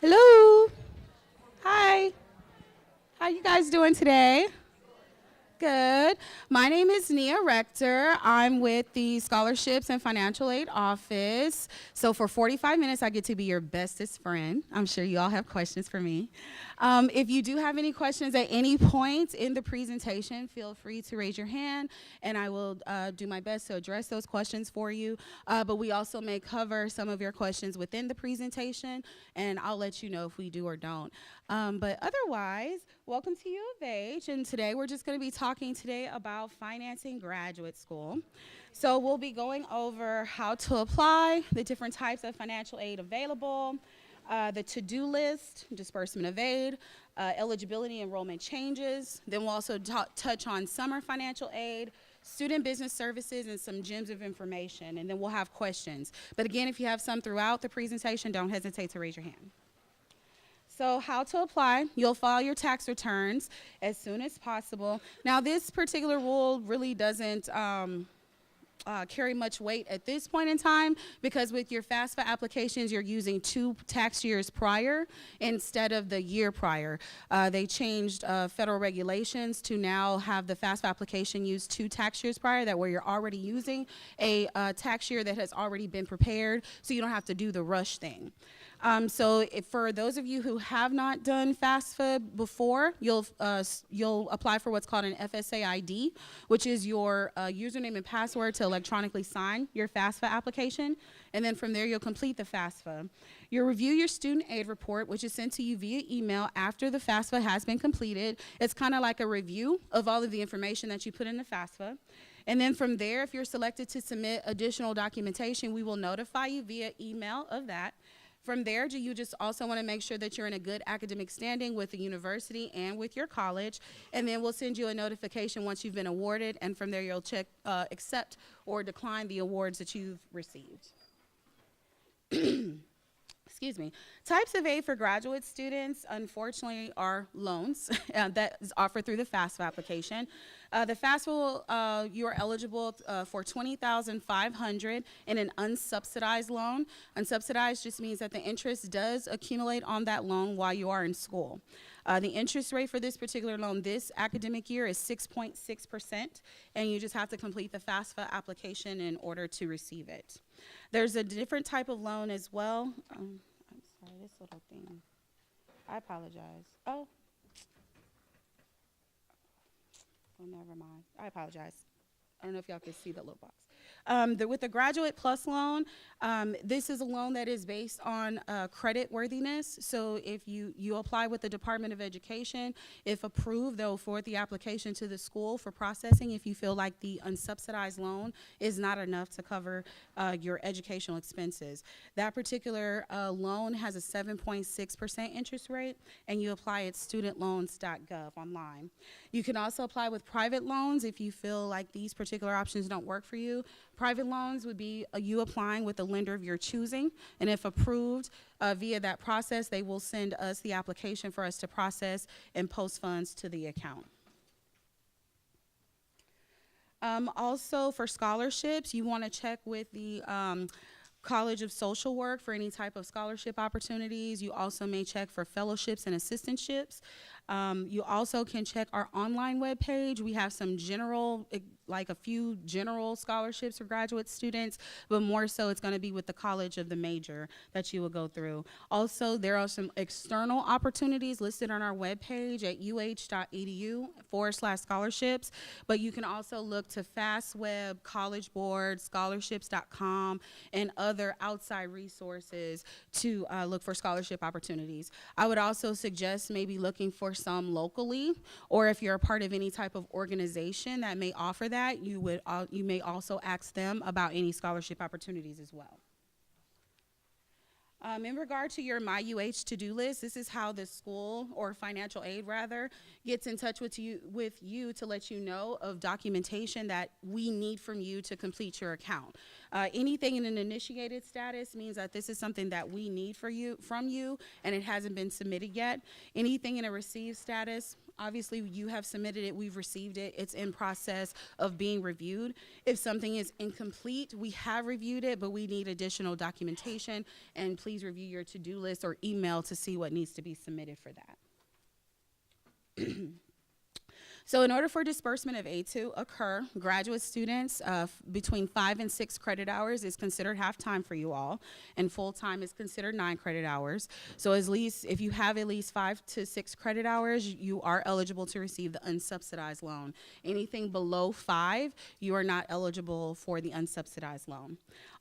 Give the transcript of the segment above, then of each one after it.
Hello. Hi. How you guys doing today? Good. My name is Nia Rector. I'm with the Scholarships and Financial Aid Office. So for 45 minutes, I get to be your bestest friend. I'm sure you all have questions for me. If you do have any questions at any point in the presentation, feel free to raise your hand, and I will do my best to address those questions for you. But we also may cover some of your questions within the presentation, and I'll let you know if we do or don't. But otherwise, welcome to U of H, and today we're just going to be talking today about financing graduate school. So we'll be going over how to apply, the different types of financial aid available, the to-do list, disbursement of aid, eligibility enrollment changes. Then we'll also touch on summer financial aid, student business services, and some gems of information, and then we'll have questions. But again, if you have some throughout the presentation, don't hesitate to raise your hand. So how to apply, you'll file your tax returns as soon as possible. Now this particular rule really doesn't carry much weight at this point in time because with your FAFSA applications, you're using 2 tax years prior instead of the year prior. They changed federal regulations to now have the FAFSA application use 2 tax years prior, that where you're already using a tax year that has already been prepared, so you don't have to do the rush thing. So for those of you who have not done FAFSA before, you'll apply for what's called an FSA ID, which is your username and password to electronically sign your FAFSA application. And then from there, you'll complete the FAFSA. You'll review your student aid report, which is sent to you via email after the FAFSA has been completed. It's kind of like a review of all of the information that you put in the FAFSA. And then from there, if you're selected to submit additional documentation, we will notify you via email of that. From there, you just also want to make sure that you're in a good academic standing with the university and with your college, and then we'll send you a notification once you've been awarded, and from there you'll check, accept or decline the awards that you've received. Excuse me. Types of aid for graduate students, unfortunately, are loans that is offered through the FAFSA application. The FAFSA, you are eligible for $20,500 in an unsubsidized loan. Unsubsidized just means that the interest does accumulate on that loan while you are in school. The interest rate for this particular loan this academic year is 6.6%, and you just have to complete the FAFSA application in order to receive it. There's a different type of loan as well. I'm sorry, this little thing. I apologize. Oh, never mind. I apologize. I don't know if y'all can see the little box. With the Graduate Plus loan, this is a loan that is based on credit worthiness. So if you apply with the Department of Education, if approved, they'll forward the application to the school for processing if you feel like the unsubsidized loan is not enough to cover your educational expenses. That particular loan has a 7.6% interest rate, and you apply at studentloans.gov online. You can also apply with private loans if you feel like these particular options don't work for you. Private loans would be you applying with a lender of your choosing, and if approved via that process, they will send us the application for us to process and post funds to the account. Also, for scholarships, you want to check with the College of Social Work for any type of scholarship opportunities. You also may check for fellowships and assistantships. You also can check our online webpage. We have some general, like a few general scholarships for graduate students, but more so it's going to be with the college of the major that you will go through. Also, there are some external opportunities listed on our webpage at uh.edu/scholarships, but you can also look to FastWeb, College Board, scholarships.com, and other outside resources to look for scholarship opportunities. I would also suggest maybe looking for some locally, or if you're a part of any type of organization that may offer that, you may also ask them about any scholarship opportunities as well. In regard to your MyUH to-do list, this is how the school, or financial aid rather, gets in touch with you to let you know of documentation that we need from you to complete your account. Anything in an initiated status means that this is something that we need from you, and it hasn't been submitted yet. Anything in a received status, Obviously, you have submitted it, we've received it, it's in process of being reviewed. If something is incomplete, we have reviewed it, but we need additional documentation, and please review your to-do list or email to see what needs to be submitted for that. So in order for disbursement of aid to occur, graduate students between 5 and 6 credit hours is considered half-time for you all, and full-time is considered 9 credit hours. So if you have at least 5 to 6 credit hours, you are eligible to receive the unsubsidized loan. Anything below 5, you are not eligible for the unsubsidized loan.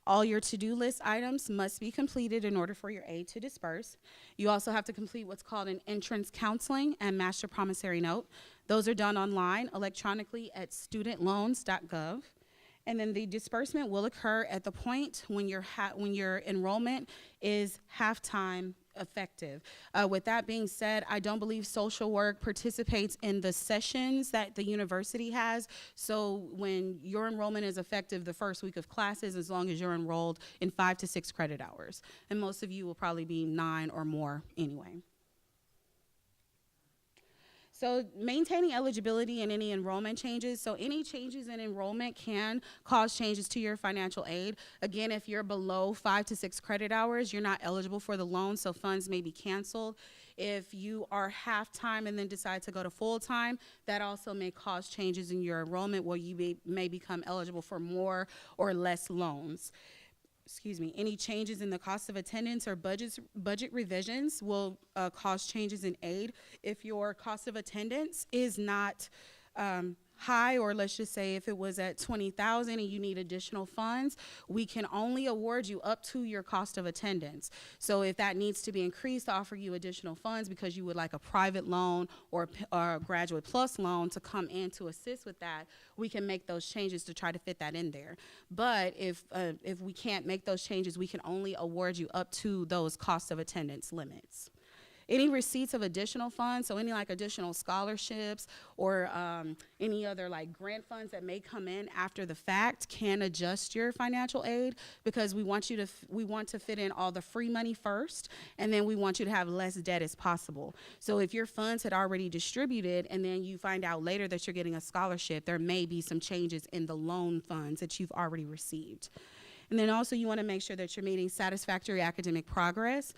All your to-do list items must be completed in order for your aid to disperse. You also have to complete what's called an entrance counseling and master promissory note. Those are done online, electronically at studentloans.gov. And then the disbursement will occur at the point when your enrollment is half-time effective. With that being said, I don't believe social work participates in the sessions that the university has. So when your enrollment is effective the first week of classes, as long as you're enrolled in 5 to 6 credit hours. And most of you will probably be 9 or more anyway. So maintaining eligibility and any enrollment changes. So any changes in enrollment can cause changes to your financial aid. Again, if you're below 5 to 6 credit hours, you're not eligible for the loan, so funds may be canceled. If you are half-time and then decide to go to full-time, that also may cause changes in your enrollment where you may become eligible for more or less loans. Any changes in the cost of attendance or budget revisions will cause changes in aid. If your cost of attendance is not high, or let's just say if it was at $20,000 and you need additional funds, we can only award you up to your cost of attendance. So if that needs to be increased to offer you additional funds because you would like a private loan or a Graduate Plus loan to come in to assist with that, we can make those changes to try to fit that in there. But if we can't make those changes, we can only award you up to those cost of attendance limits. Any receipts of additional funds, so any like additional scholarships or any other like grant funds that may come in after the fact can adjust your financial aid, because we want to fit in all the free money first, and then we want you to have less debt as possible. So if your funds had already distributed and then you find out later that you're getting a scholarship, there may be some changes in the loan funds that you've already received. And then also you want to make sure that you're meeting satisfactory academic progress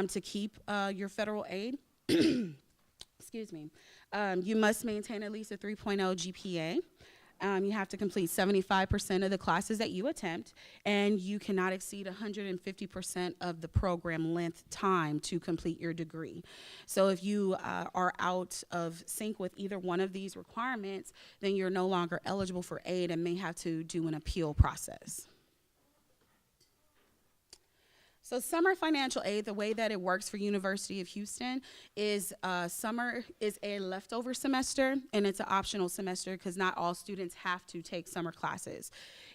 to keep your federal aid. Excuse me. You must maintain at least a 3.0 GPA. You have to complete 75% of the classes that you attempt, and you cannot exceed 150% of the program length time to complete your degree. So if you are out of sync with either one of these requirements, then you're no longer eligible for aid and may have to do an appeal process. So summer financial aid, the way that it works for University of Houston is summer is a leftover semester, and it's an optional semester because not all students have to take summer classes.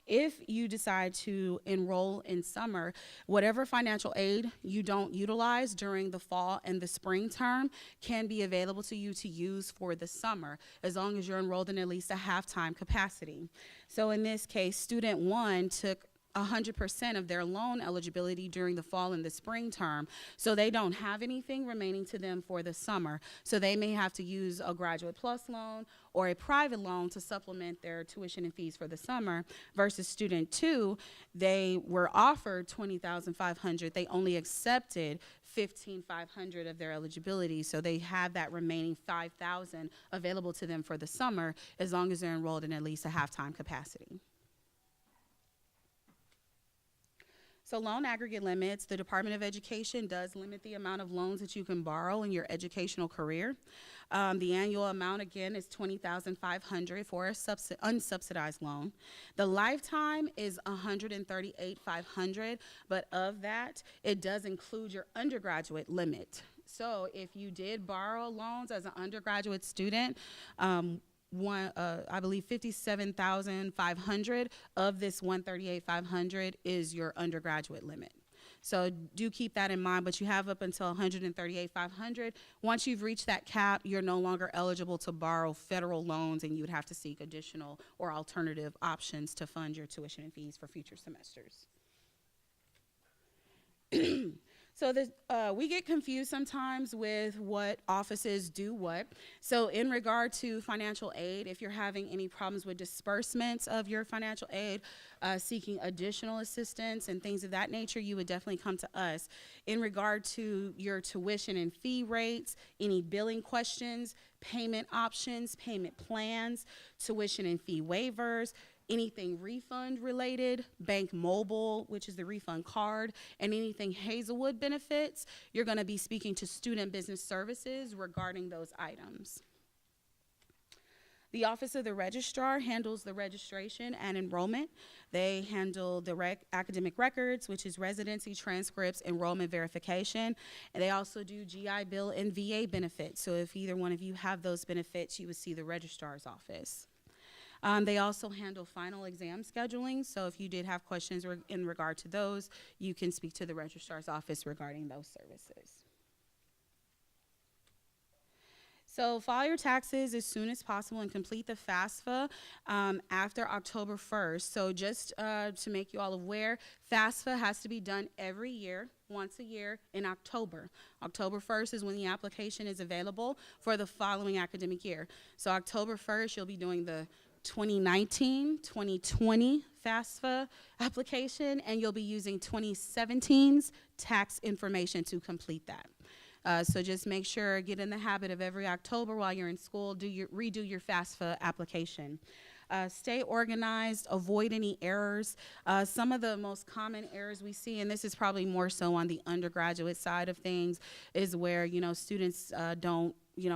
If you decide to enroll in summer, whatever financial aid you don't utilize during the fall and the spring term can be available to you to use for the summer, as long as you're enrolled in at least a half-time capacity. So in this case, student 1 took 100% of their loan eligibility during the fall and the spring term, so they don't have anything remaining to them for the summer. So they may have to use a Graduate Plus loan or a private loan to supplement their tuition and fees for the summer, versus student 2, they were offered $20,500. They only accepted $15,500 of their eligibility, so they have that remaining $5,000 available to them for the summer, as long as they're enrolled in at least a half-time capacity. So loan aggregate limits, the Department of Education does limit the amount of loans that you can borrow in your educational career. The annual amount, again, is $20,500 for a unsubsidized loan. The lifetime is $138,500, but of that, it does include your undergraduate limit. So if you did borrow loans as an undergraduate student, I believe $57,500 of this $138,500 is your undergraduate limit. So do keep that in mind, but you have up until $138,500. Once you've reached that cap, you're no longer eligible to borrow federal loans, and you would have to seek additional or alternative options to fund your tuition and fees for future semesters. So We get confused sometimes with what offices do what. So in regard to financial aid, if you're having any problems with disbursements of your financial aid, seeking additional assistance and things of that nature, you would definitely come to us. In regard to your tuition and fee rates, any billing questions, payment options, payment plans, tuition and fee waivers, anything refund related, Bank Mobile, which is the refund card, and anything Hazelwood benefits, you're going to be speaking to Student Business Services regarding those items. The Office of the Registrar handles the registration and enrollment. They handle the academic records, which is residency, transcripts, enrollment verification. And they also do GI Bill and VA benefits. So if either one of you have those benefits, you would see the registrar's office. They also handle final exam scheduling, so if you did have questions in regard to those, you can speak to the registrar's office regarding those services. So file your taxes as soon as possible and complete the FAFSA after October 1st. So just to make you all aware, FAFSA has to be done every year, once a year in October. October 1st is when the application is available for the following academic year. So October 1st, you'll be doing the 2019-2020 FAFSA application, and you'll be using 2017's tax information to complete that. So just make sure, get in the habit of every October while you're in school, redo your FAFSA application. Stay organized, avoid any errors. Some of the most common errors we see, and this is probably more so on the undergraduate side of things, is where, students don't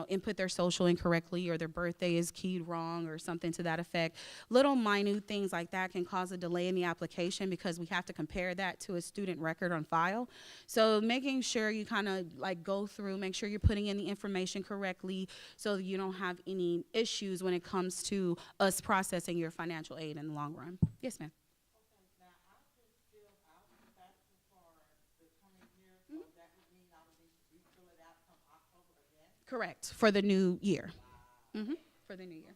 input their social incorrectly, or their birthday is keyed wrong or something to that effect. Little minute things like that can cause a delay in the application because we have to compare that to a student record on file. So making sure you kind of go through, make sure you're putting in the information correctly so that you don't have any issues when it comes to us processing your financial aid in the long run. Yes, ma'am. Correct, for the new year. For the new year.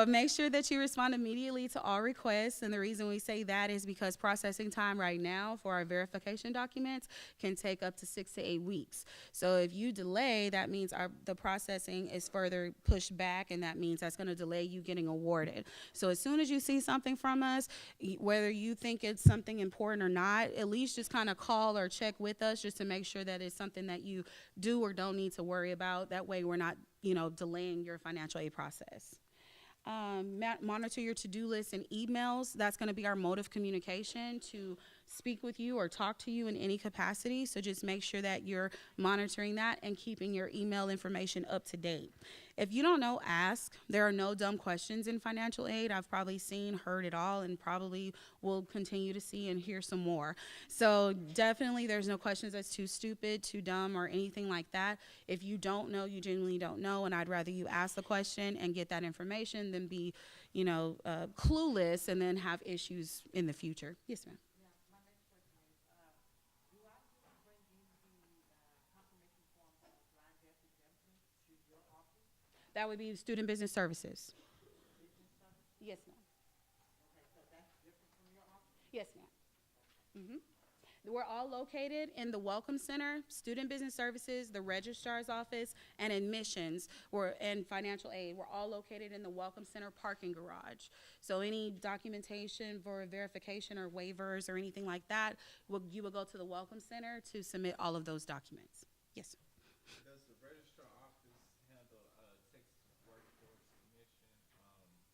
Make sure that you respond immediately to all requests, and the reason we say that is because processing time right now for our verification documents can take up to 6 to 8 weeks. So if you delay, that means the processing is further pushed back, and that means that's going to delay you getting awarded. So as soon as you see something from us, whether you think it's something important or not, at least just kind of call or check with us just to make sure that it's something that you do or don't need to worry about. That way we're not, delaying your financial aid process. Monitor your to-do lists and emails. That's going to be our mode of communication to speak with you or talk to you in any capacity. So just make sure that you're monitoring that and keeping your email information up to date. If you don't know, ask. There are no dumb questions in financial aid. I've probably seen, heard it all, and probably will continue to see and hear some more. So definitely there's no questions that's too stupid, too dumb, or anything like that. If you don't know, you genuinely don't know, and I'd rather you ask the question and get that information than be, clueless and then have issues in the future. Yes, ma'am. That would be Student Business Services. Yes, ma'am. Yes, ma'am. We're all located in the Welcome Center, Student Business Services, the Registrar's Office, and Admissions, and Financial Aid. We're all located in the Welcome Center parking garage. So any documentation for verification or waivers or anything like that, you will go to the Welcome Center to submit all of those documents. Yes, sir. Does the registrar office handle Texas workforce commission payments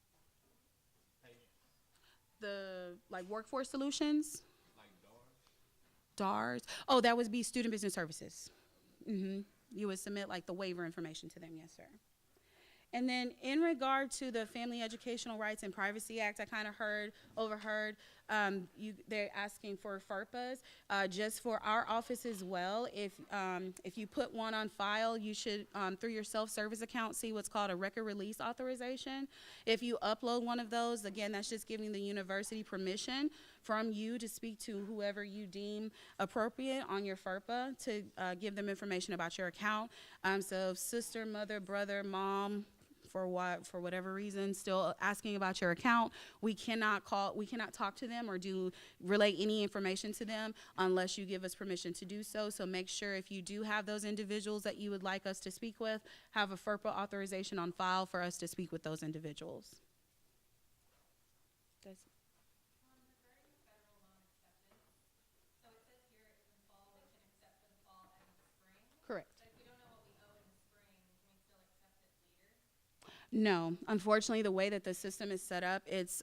The workforce solutions, like DARS? DARS. Oh, that would be Student Business Services. You would submit the waiver information to them. Yes, sir. And then in regard to the Family Educational Rights and Privacy Act, I kind of overheard they're asking for FERPAs, just for our office as well. If you put one on file, you should, through your self-service account, see what's called a record release authorization. If you upload one of those, again, that's just giving the university permission from you to speak to whoever you deem appropriate on your FERPA to give them information about your account. So sister, mother, brother, mom, for whatever reason still asking about your account, we cannot talk to them or relay any information to them unless you give us permission to do so. So make sure if you do have those individuals that you would like us to speak with, have a FERPA authorization on file for us to speak with those individuals. Does- Regarding the federal loan acceptance, so it says here in the fall we can accept for the fall and the spring. Correct. But if we don't know what we owe in the spring, can we still accept it later? No, unfortunately, the way that the system is set up, it's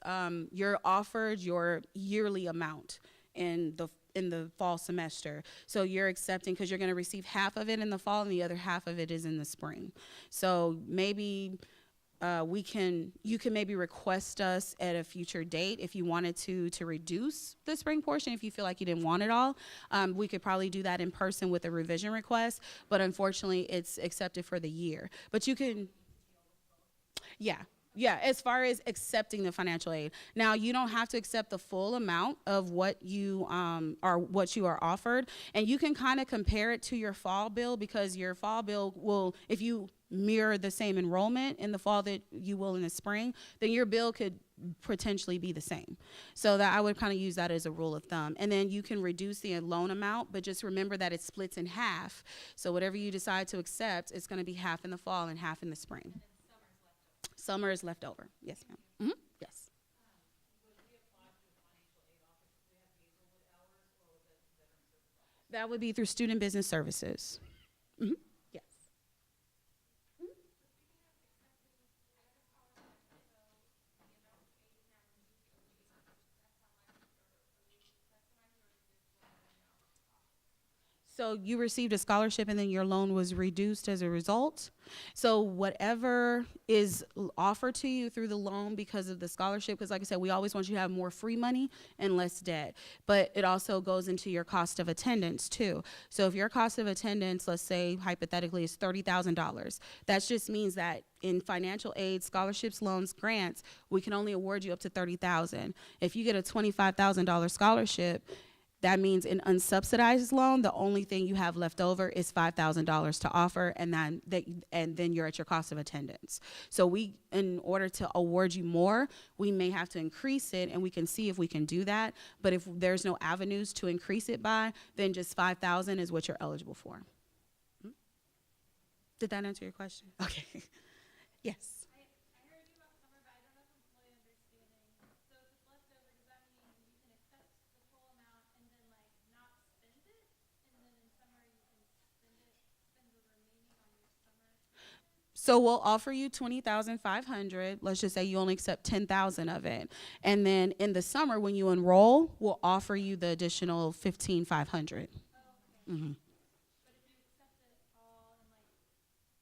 you're offered your yearly amount in the fall semester. So you're accepting because you're going to receive half of it in the fall and the other half of it is in the spring. So maybe you can maybe request us at a future date if you wanted to reduce the spring portion if you feel like you didn't want it all. We could probably do that in person with a revision request, but unfortunately it's accepted for the year. But you can, yeah, as far as accepting the financial aid. Now, you don't have to accept the full amount of what you are offered, and you can kind of compare it to your fall bill because your fall bill will, if you mirror the same enrollment in the fall that you will in the spring, then your bill could potentially be the same. So that I would kind of use that as a rule of thumb. And then you can reduce the loan amount, but just remember that it splits in half. So whatever you decide to accept, it's going to be half in the fall and half in the spring. Summer is left over. Yes, ma'am. Mm-hmm. Yes. That would be through Student Business Services. Mm-hmm. Yes. So you received a scholarship and then your loan was reduced as a result. So whatever is offered to you through the loan because of the scholarship, because like I said, we always want you to have more free money and less debt, but it also goes into your cost of attendance too. So if your cost of attendance, let's say hypothetically, is $30,000, that just means that in financial aid, scholarships, loans, grants, we can only award you up to $30,000. If you get a $25,000 scholarship, that means in unsubsidized loan, the only thing you have left over is $5,000 to offer, and then you're at your cost of attendance. So in order to award you more, we may have to increase it, and we can see if we can do that. But if there's no avenues to increase it by, then just $5,000 is what you're eligible for. Did that answer your question? Okay. Yes. I heard you about summer, but I don't know if I'm fully understanding. So if it's left over, does that mean you can accept the full amount and then like not spend it, and then in summer you can spend the remaining on your summer? So we'll offer you $20,500. Let's just say you only accept 10,000 of it, and then in the summer when you enroll, we'll offer you the additional 15,500. Mm-hmm. But if you accept it all and like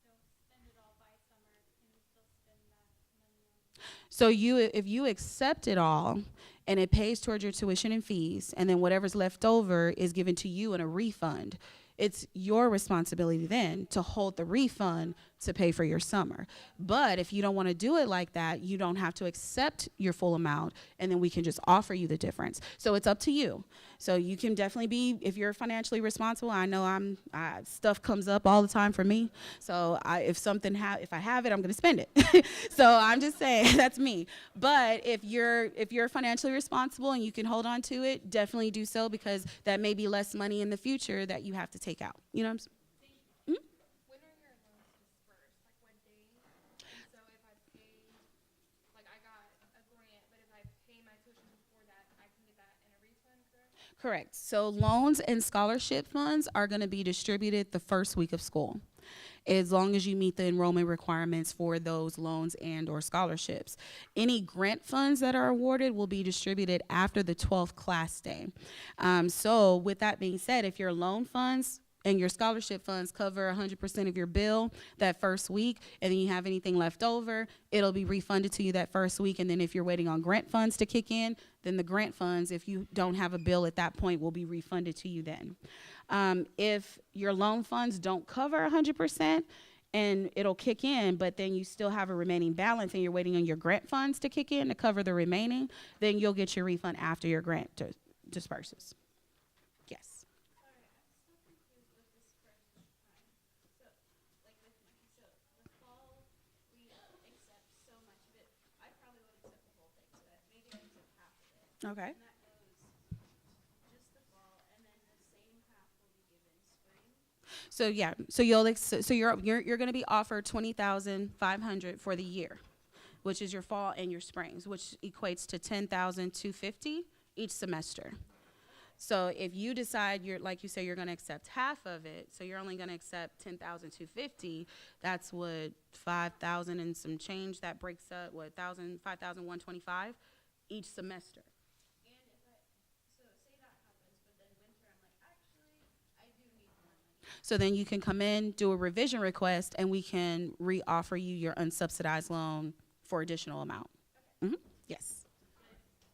don't spend it all by summer, can you still spend that money on? So if you accept it all and it pays towards your tuition and fees, and then whatever's left over is given to you in a refund, it's your responsibility then to hold the refund to pay for your summer. But if you don't want to do it like that, you don't have to accept your full amount, and then we can just offer you the difference. So it's up to you. So you can definitely be, if you're financially responsible, I know stuff comes up all the time for me. So if I have it, I'm going to spend it. So I'm just saying that's me. But if you're financially responsible and you can hold on to it, definitely do so, because that may be less money in the future that you have to take out. You know what I'm saying? When are your loans dispersed? Like what day? And so if I pay, like I got a grant, but if I pay my tuition before that, I can get that in a refund, correct? Correct. So loans and scholarship funds are going to be distributed the first week of school, as long as you meet the enrollment requirements for those loans and or scholarships. Any grant funds that are awarded will be distributed after the 12th class day. So with that being said, if your loan funds and your scholarship funds cover 100% of your bill that first week, and then you have anything left over, it'll be refunded to you that first week. And then if you're waiting on grant funds to kick in, then the grant funds, if you don't have a bill at that point, will be refunded to you then. If your loan funds don't cover 100%, and it'll kick in, but then you still have a remaining balance and you're waiting on your grant funds to kick in to cover the remaining, then you'll get your refund after your grant disperses. Yes. Sorry, I'm still confused with the spring time. So, like with money. So the fall, we accept Okay. And that goes just the fall, and then the same half will be given spring. So yeah, so you're going to be offered 20,500 for the year, which is your fall and your springs, which equates to 10,250 each semester. So if you decide you're like you say you're going to accept half of it, so you're only going to accept 10,250. That's what 5,000 and some change. That breaks up what 5,125 each semester. And if I, so say that happens, but then winter, I'm like, actually, I do need more money. So then you can come in, do a revision request, and we can re-offer you your unsubsidized loan for additional amount. Yes.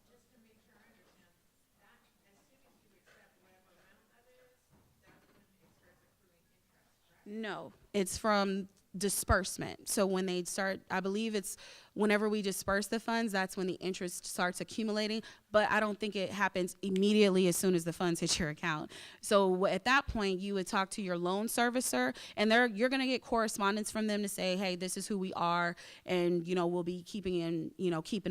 Just to make sure I understand, that, as soon as you accept whatever amount that is, that's when it starts accruing interest, correct? No, it's from disbursement. So when they start, I believe it's whenever we disperse the funds, that's when the interest starts accumulating. But I don't think it happens immediately as soon as the funds hit your account. So at that point, you would talk to your loan servicer, and you're going to get correspondence from them to say, hey, this is who we are, and we'll be keeping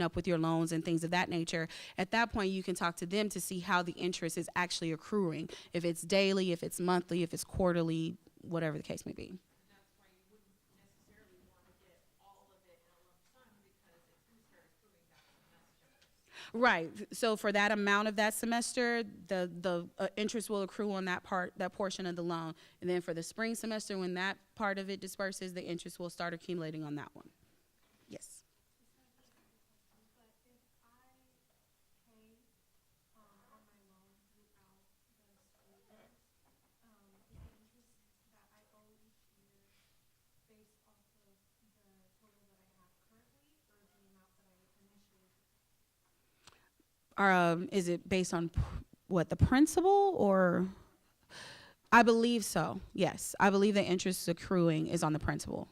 up with your loans and things of that nature. At that point, you can talk to them to see how the interest is actually accruing. If it's daily, if it's monthly, if it's quarterly, whatever the case may be. And that's why you wouldn't necessarily want to get all of it in a lump sum because it's going to start accruing that semester. Right. So for that amount of that semester, the interest will accrue on that portion of the loan, and then for the spring semester, when that part of it disperses, the interest will start accumulating on that one. Yes. But if I pay on my loan throughout the school years, is the interest that I owe each year based off of the total that I have currently, or the amount that I initially? Is it based on what, the principal, or? I believe so. Yes, I believe the interest accruing is on the principal.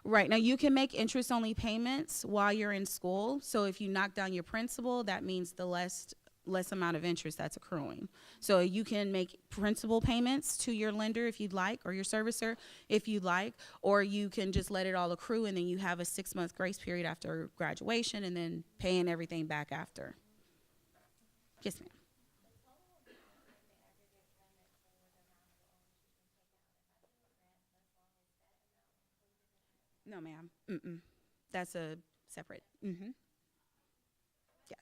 Right. Now, you can make interest-only payments while you're in school. So if you knock down your principal, that means the less amount of interest that's accruing. So you can make principal payments to your lender if you'd like, or your servicer if you'd like, or you can just let it all accrue, and then you have a 6-month grace period after graduation, and then paying everything back after. Yes, ma'am. No, ma'am. Mm-mm. That's a separate. Mm-hmm. Yes.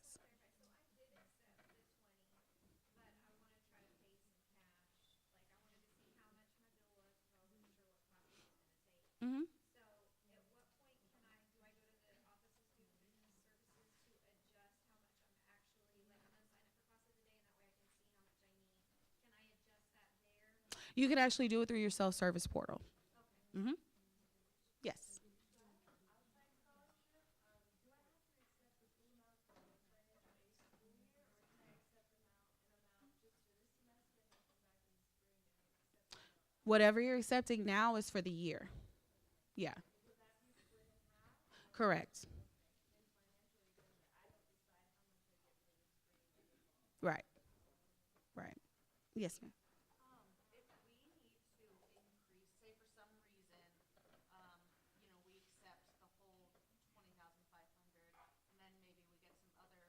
Mm-hmm. So at what point can I, do I go to the Office of Student Business Services to adjust how much I'm actually, like, I'm gonna sign up for classes today, and that way I can see how much I need. Can I adjust that there? You could actually do it through your self-service portal. Mm-hmm. Yes. Whatever you're accepting now is for the year. Yeah. Correct. Right. Right. Yes, ma'am. If we need to increase, say for some reason, we accept the whole 20,500, and then maybe we get some other,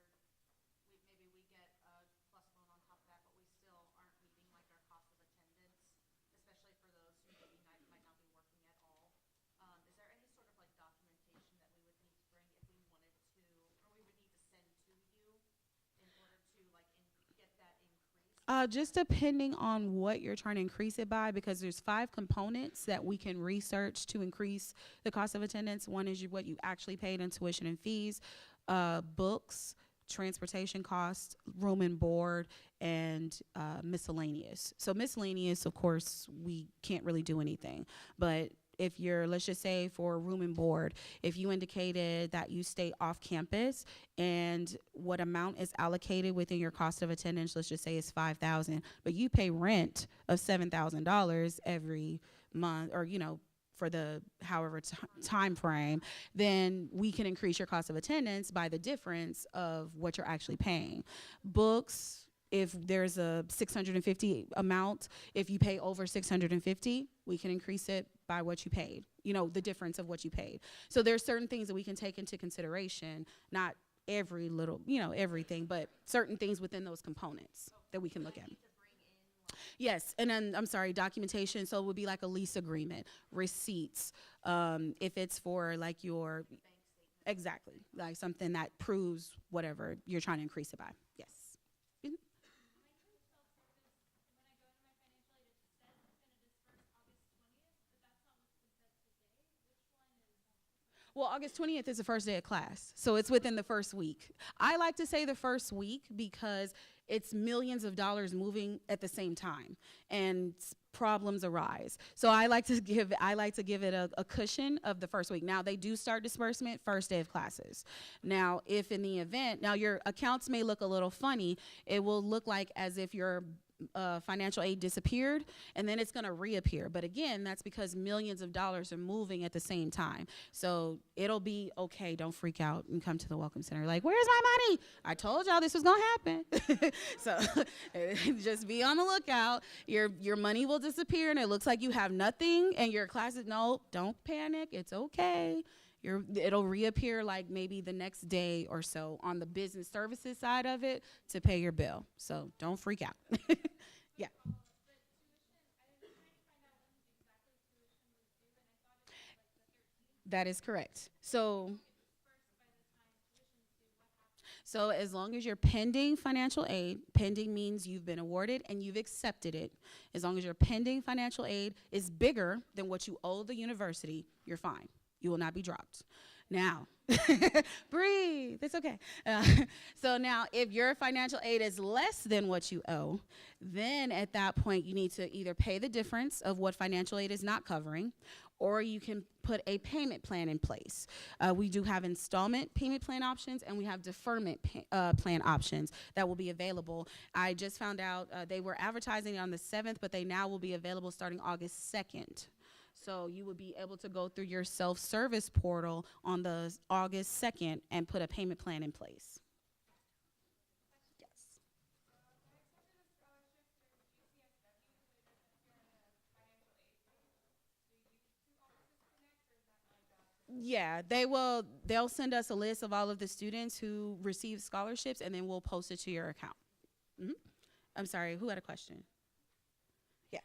maybe we get a plus loan on top of that, but we still aren't meeting like our cost of attendance, especially for those who maybe might not be working at all. Is there any sort of like documentation that we would need to bring if we wanted to, or we would need to send to you in order to like get that increase? Just depending on what you're trying to increase it by, because there's 5 components that we can research to increase the cost of attendance. One is what you actually paid in tuition and fees, books, transportation costs, room and board, and miscellaneous. So miscellaneous, of course, we can't really do anything. But if you're, let's just say for room and board, if you indicated that you stay off campus and what amount is allocated within your cost of attendance, let's just say it's $5,000, but you pay rent of $7,000 every month, or for the however time frame, then we can increase your cost of attendance by the difference of what you're actually paying. Books, if there's a 650 amount, if you pay over 650, we can increase it by what you paid, the difference of what you paid. So there's certain things that we can take into consideration, not every little, everything, but certain things within those components that we can look at. Yes, and then I'm sorry, documentation. So it would be like a lease agreement, receipts. If it's for like your exactly like something that proves whatever you're trying to increase it by. Yes. Mhm. Well, August 20th is the first day of class, so it's within the first week. I like to say the first week because it's millions of dollars moving at the same time, and problems arise. So I like to give it a cushion of the first week. Now they do start disbursement first day of classes. Now, if in the event, now your accounts may look a little funny, it will look like as if your financial aid disappeared, and then it's going to reappear. But again, that's because millions of dollars are moving at the same time. So it'll be okay. Don't freak out and come to the Welcome Center like, where's my money? I told y'all this was going to happen. So just be on the lookout. Your money will disappear, and it looks like you have nothing, and your classes, no, don't panic. It's okay. It'll reappear like maybe the next day or so on the business services side of it to pay your bill. So don't freak out. Yeah. That is correct. So as long as you're pending financial aid, pending means you've been awarded and you've accepted it. As long as your pending financial aid is bigger than what you owe the university, you're fine. You will not be dropped. Now, breathe, it's okay. So now if your financial aid is less than what you owe, then at that point you need to either pay the difference of what financial aid is not covering, or you can put a payment plan in place. We do have installment payment plan options, and we have deferment plan options that will be available. I just found out they were advertising on the 7th, but they now will be available starting August 2nd. So you would be able to go through your self-service portal on the August 2nd and put a payment plan in place. Yes. Yeah, they'll send us a list of all of the students who receive scholarships, and then we'll post it to your account. Hmm. I'm sorry, who had a question? Yes.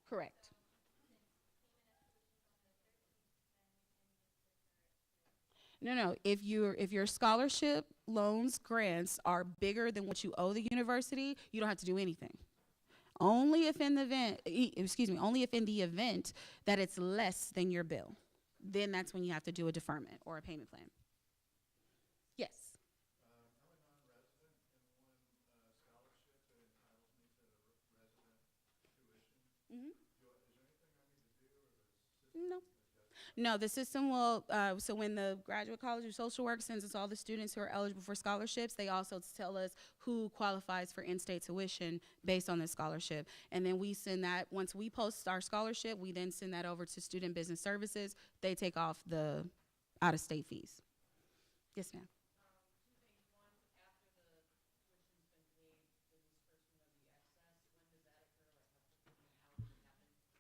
Correct. No. If your scholarship loans grants are bigger than what you owe the university, you don't have to do anything. Only if in the event that it's less than your bill, then that's when you have to do a deferment or a payment plan. Yes. Hmm. No. No, the system will, so when the Graduate College of Social Work sends us all the students who are eligible for scholarships, they also tell us who qualifies for in-state tuition based on the scholarship. And then we send that, once we post our scholarship, we then send that over to Student Business Services. They take off the out-of-state fees. Yes, ma'am.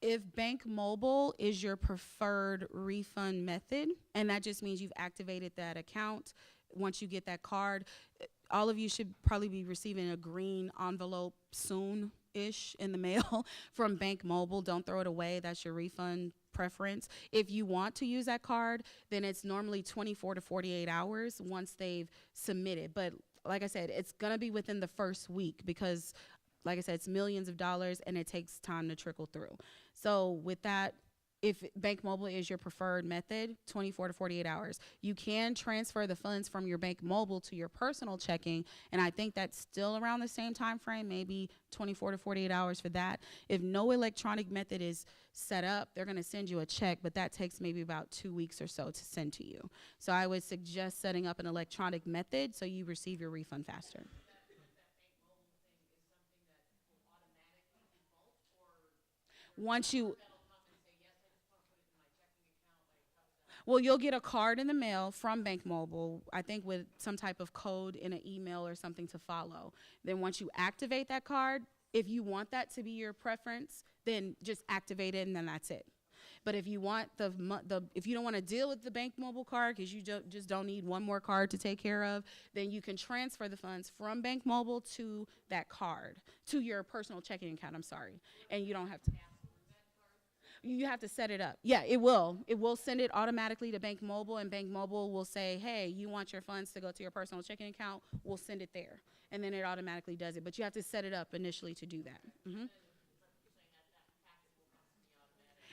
If Bank Mobile is your preferred refund method, and that just means you've activated that account, once you get that card, all of you should probably be receiving a green envelope soon-ish in the mail from Bank Mobile. Don't throw it away. That's your refund preference. If you want to use that card, then it's normally 24 to 48 hours once they've submitted. But like I said, it's going to be within the first week because, like I said, it's millions of dollars and it takes time to trickle through. So with that, if Bank Mobile is your preferred method, 24 to 48 hours. You can transfer the funds from your Bank Mobile to your personal checking, and I think that's still around the same time frame, maybe 24 to 48 hours for that. If no electronic method is set up, they're going to send you a check, but that takes maybe about 2 weeks or so to send to you. So I would suggest setting up an electronic method so you receive your refund faster. Once you Well, you'll get a card in the mail from Bank Mobile, I think with some type of code in an email or something to follow. Then once you activate that card, if you want that to be your preference, then just activate it and then that's it. But if you want if you don't want to deal with the Bank Mobile card because you just don't need one more card to take care of, then you can transfer the funds from Bank Mobile to that card, to your personal checking account, I'm sorry. And you don't have to. You have to set it up. Yeah, it will. It will send it automatically to Bank Mobile, and Bank Mobile will say, hey, you want your funds to go to your personal checking account? We'll send it there. And then it automatically does it. But you have to set it up initially to do that.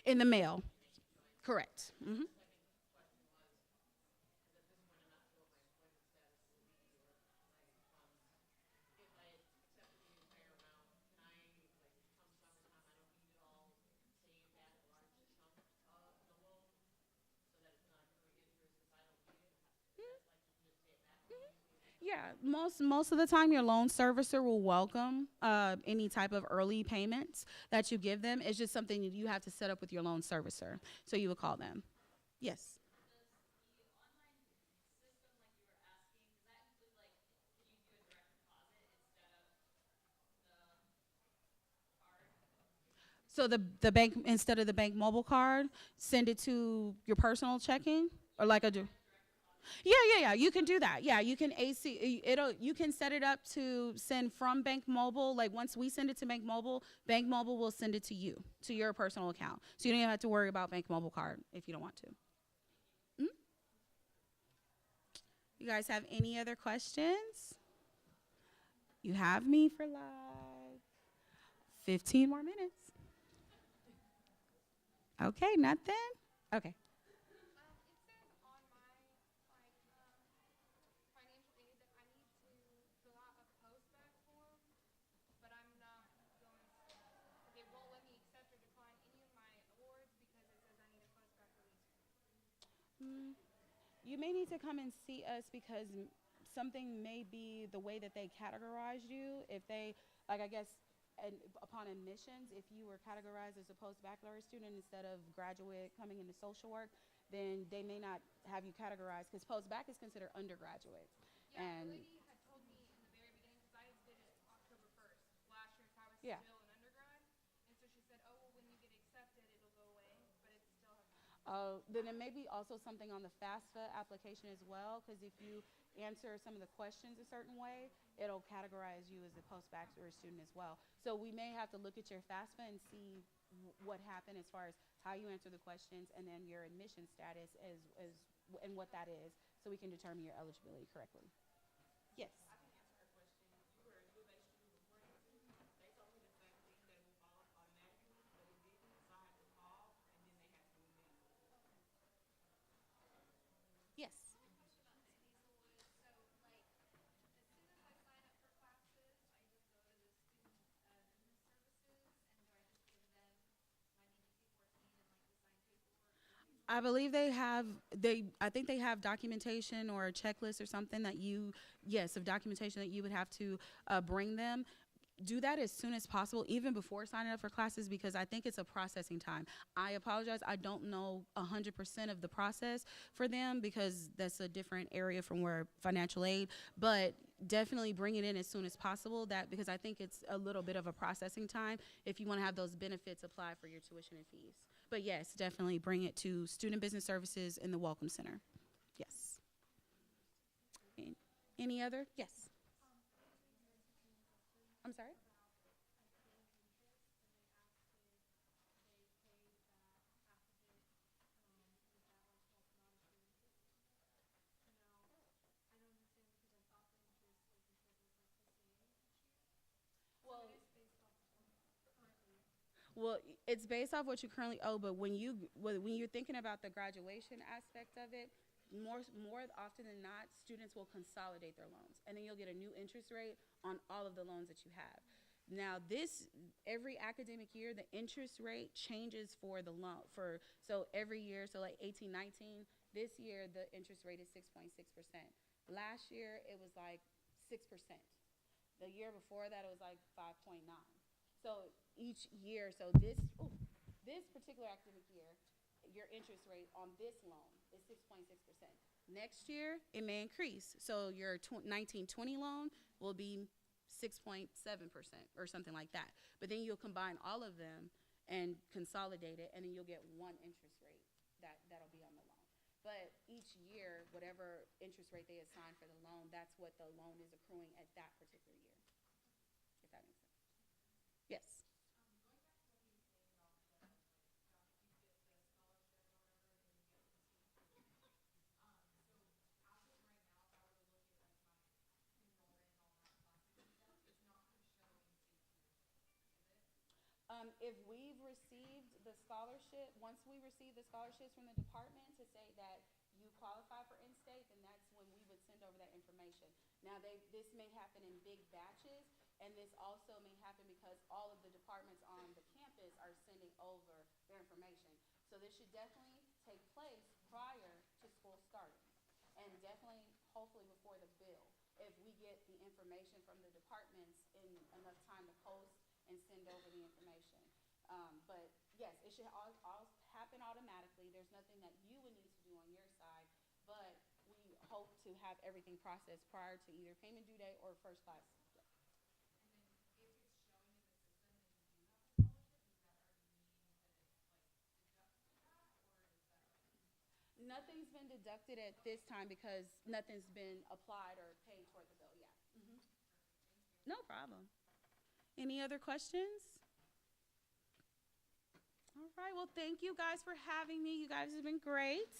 In the mail. Correct. Yeah, most of the time, your loan servicer will welcome any type of early payments that you give them. It's just something that you have to set up with your loan servicer. So you would call them. Yes. So the bank, instead of the Bank Mobile card, send it to your personal checking or like a do. Yeah. You can do that. Yeah, you can you can set it up to send from Bank Mobile. Like once we send it to Bank Mobile will send it to you, to your personal account. So you don't even have to worry about Bank Mobile card if you don't want to. Mm? You guys have any other questions? You have me for like 15 more minutes. Okay, nothing? Okay. It says on my financial aid that I need to fill out a postback form, but I'm not going. It won't let me accept or decline any of my awards because it says I need a postback release. Mm, you may need to come and see us because something may be the way that they categorized you. If they, like, I guess, and upon admissions, if you were categorized as a post-baccalaureate student instead of graduate coming into social work, then they may not have you categorized because post-bac is considered undergraduate. Yeah, And the lady had told me in the very beginning because I did it October 1st last year, so I was yeah. still an undergrad, and so she said, "Oh, well, when you get accepted, it'll go away," but it still hasn't. Then it may be also something on the FAFSA application as well, because if you answer some of the questions a certain way, it'll categorize you as a post-bachelor student as well. So we may have to look at your FAFSA and see what happened as far as how you answer the questions and then your admission status and what that is, so we can determine your eligibility correctly. Yes. Yes. I believe I think they have documentation or a checklist or something that of documentation that you would have to bring them. Do that as soon as possible, even before signing up for classes, because I think it's a processing time. I apologize, I don't know 100% of the process for them because that's a different area from where financial aid, but definitely bring it in as soon as possible, because I think it's a little bit of a processing time if you want to have those benefits apply for your tuition and fees. But yes, definitely bring it to Student Business Services in the Welcome Center. Yes. Any other? Yes. I'm sorry? Well, it's based off what you currently owe, but when you're thinking about the graduation aspect of it, more often than not, students will consolidate their loans, and then you'll get a new interest rate on all of the loans that you have. Now, every academic year, the interest rate changes for the loan so every year, so like 18, 19, this year the interest rate is 6.6%. Last year it was like 6%. The year before that it was like 5.9. So each year, so this particular academic year, your interest rate on this loan is 6.6%. Next year, it may increase. So your 1920 loan will be 6.7% or something like that. But then you'll combine all of them and consolidate it, and then you'll get one interest rate that'll be on the loan. But each year, whatever interest rate they assign for the loan, that's what the loan is accruing at that particular year, if that makes sense. Yes. If we've received the scholarship, once we receive the scholarships from the department to say that you qualify for in-state, then that's when we would send over that information. Now, this may happen in big batches, and this also may happen because all of the departments on the campus are sending over their information. So this should definitely take place prior to school starting, and definitely, hopefully, before the bill, if we get the information from the departments in enough time to post and send over the information. But yes, it should all happen automatically. There's nothing that you would need to do on your side, but we hope to have everything processed prior to either payment due date or first class. Nothing's been deducted at this time because nothing's been applied or paid toward the bill yet. No problem. Any other questions? All right, well, thank you guys for having me. You guys have been great.